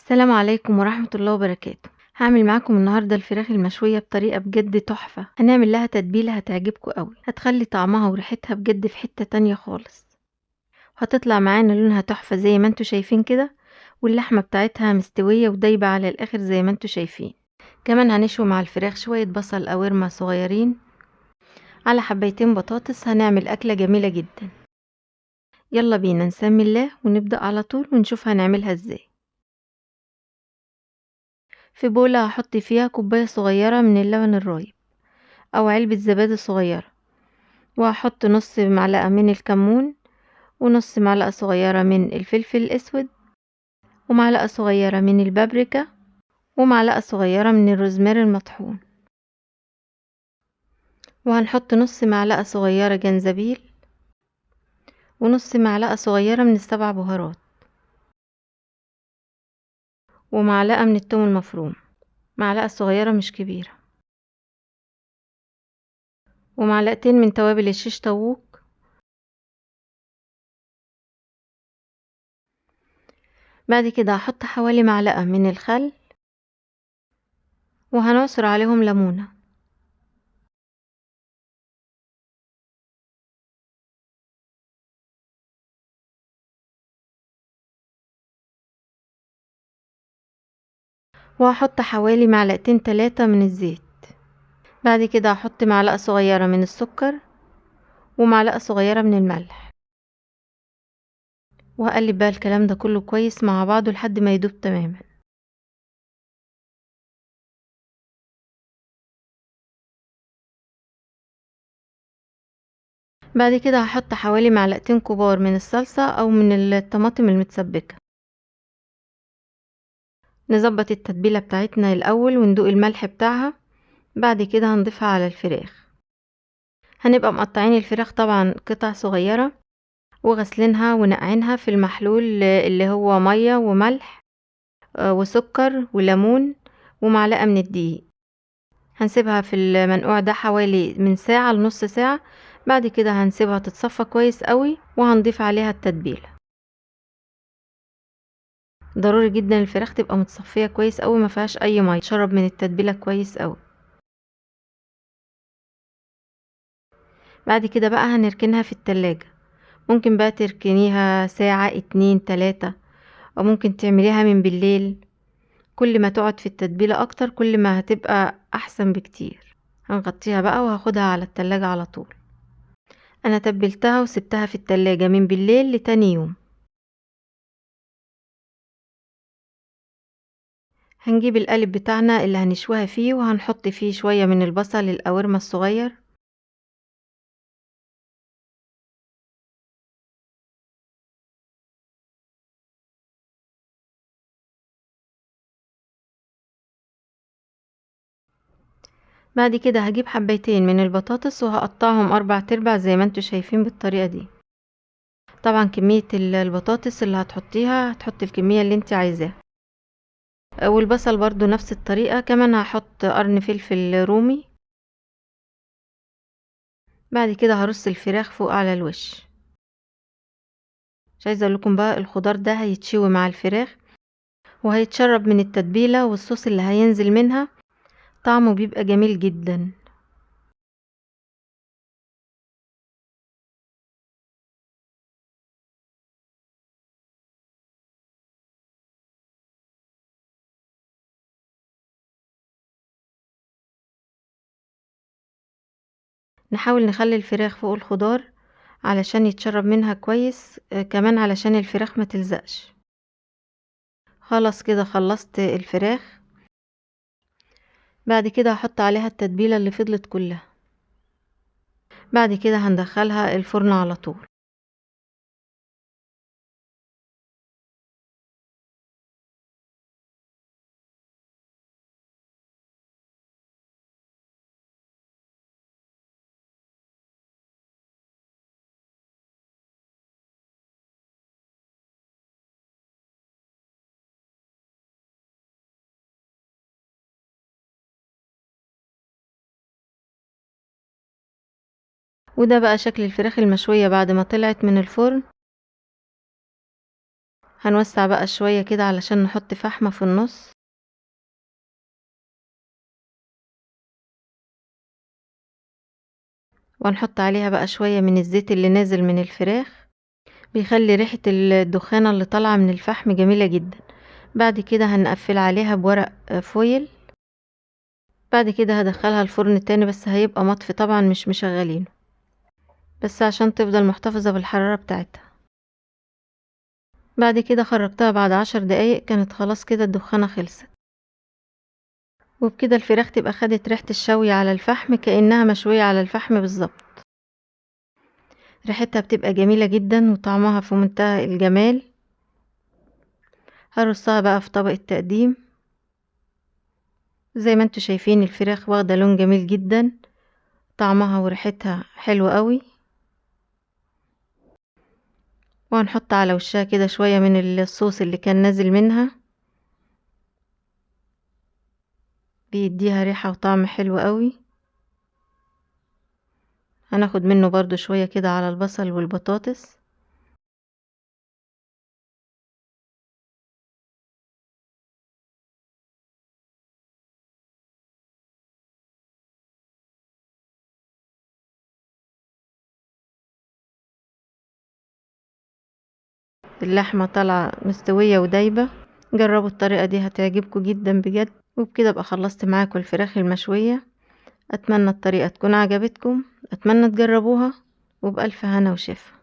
السلام عليكم ورحمة الله وبركاته. هعمل معاكم النهاردة الفراخ المشوية بطريقة بجد تحفة. هنعمل لها تتبيلة هتعجبكم قوي، هتخلي طعمها وريحتها بجد في حتة تانية خالص. هتطلع معانا لونها تحفة زي ما انتوا شايفين كده، واللحمة بتاعتها مستوية ودايبة على الاخر زي ما انتوا شايفين. كمان هنشوي مع الفراخ شوية بصل او ورمة صغيرين على حبيتين بطاطس. هنعمل اكلة جميلة جدا. يلا بينا نسمي الله ونبدأ على طول ونشوف هنعملها ازاي. في بولة هحط فيها كوباية صغيرة من اللبن الرايب او علبة زبادي صغيرة، وهحط نص معلقة من الكمون، ونص معلقة صغيرة من الفلفل الاسود، ومعلقة صغيرة من البابريكا، ومعلقة صغيرة من الروزماري المطحون، وهنحط نص معلقة صغيرة جنزبيل، ونص معلقة صغيرة من السبع بهارات، ومعلقة من الثوم المفروم، معلقة صغيرة مش كبيرة، ومعلقتين من توابل الشيش طاووق. بعد كده هحط حوالي معلقة من الخل، وهنعصر عليهم ليمونة. وهحط حوالي معلقتين 3 من الزيت. بعد كده هحط معلقة صغيرة من السكر، ومعلقة صغيرة من الملح، وهقلب بقى الكلام ده كله كويس مع بعضه لحد ما يدوب تماما. بعد كده هحط حوالي معلقتين كبار من الصلصة او من الطماطم المتسبكة. نظبط التتبيلة بتاعتنا الاول وندوق الملح بتاعها. بعد كده هنضيفها على الفراخ. هنبقى مقطعين الفراخ طبعا قطع صغيرة، وغسلينها ونقعينها في المحلول اللي هو مية وملح وسكر وليمون ومعلقة من الدقيق. هنسيبها في المنقوع ده حوالي من ساعة لنص ساعة. بعد كده هنسيبها تتصفى كويس قوي وهنضيف عليها التتبيلة. ضروري جدا الفراخ تبقى متصفية كويس قوي، ما فيهاش اي ميه، تشرب من التتبيلة كويس قوي. بعد كده بقى هنركنها في التلاجة. ممكن بقى تركنيها ساعة 2 3، او ممكن تعمليها من بالليل. كل ما تقعد في التتبيلة اكتر كل ما هتبقى احسن بكتير. هنغطيها بقى وهاخدها على التلاجة على طول. انا تبلتها وسبتها في التلاجة من بالليل لتاني يوم. هنجيب القالب بتاعنا اللي هنشويها فيه، وهنحط فيه شوية من البصل القوارمة الصغير، بعد كده هجيب حبيتين من البطاطس وهقطعهم 4 تربع زي ما انتوا شايفين بالطريقة دي. طبعا كمية البطاطس اللي هتحطيها هتحطي الكمية اللي انت عايزاها. والبصل برضو نفس الطريقة. كمان هحط قرن فلفل رومي. بعد كده هرص الفراخ فوق على الوش. مش عايزة اقول لكم بقى الخضار ده هيتشوي مع الفراخ وهيتشرب من التتبيلة والصوص اللي هينزل منها. طعمه بيبقى جميل جدا. نحاول نخلي الفراخ فوق الخضار علشان يتشرب منها كويس، كمان علشان الفراخ ما تلزقش. خلاص كده خلصت الفراخ. بعد كده هحط عليها التتبيلة اللي فضلت كلها. بعد كده هندخلها الفرن على طول. وده بقى شكل الفراخ المشوية بعد ما طلعت من الفرن. هنوسع بقى شوية كده علشان نحط فحمة في النص، وهنحط عليها بقى شوية من الزيت اللي نازل من الفراخ، بيخلي ريحة الدخانة اللي طالعة من الفحم جميلة جدا. بعد كده هنقفل عليها بورق فويل. بعد كده هدخلها الفرن تاني، بس هيبقى مطفي طبعا مش مشغلينه، بس عشان تفضل محتفظة بالحرارة بتاعتها. بعد كده خرجتها بعد 10 دقايق، كانت خلاص كده الدخانة خلصت، وبكده الفراخ تبقى خدت ريحة الشوي على الفحم كأنها مشوية على الفحم بالظبط. ريحتها بتبقى جميلة جدا وطعمها في منتهى الجمال. هرصها بقى في طبق التقديم. زي ما انتوا شايفين الفراخ واخدة لون جميل جدا، طعمها وريحتها حلو قوي. وهنحط على وشها كده شوية من الصوص اللي كان نازل منها، بيديها ريحة وطعم حلو قوي. هناخد منه برضو شوية كده على البصل والبطاطس. اللحمة طالعة مستوية ودايبة. جربوا الطريقة دي هتعجبكم جدا بجد. وبكده ابقى خلصت معاكم الفراخ المشوية. اتمنى الطريقة تكون عجبتكم، اتمنى تجربوها، وبألف هنا وشفا.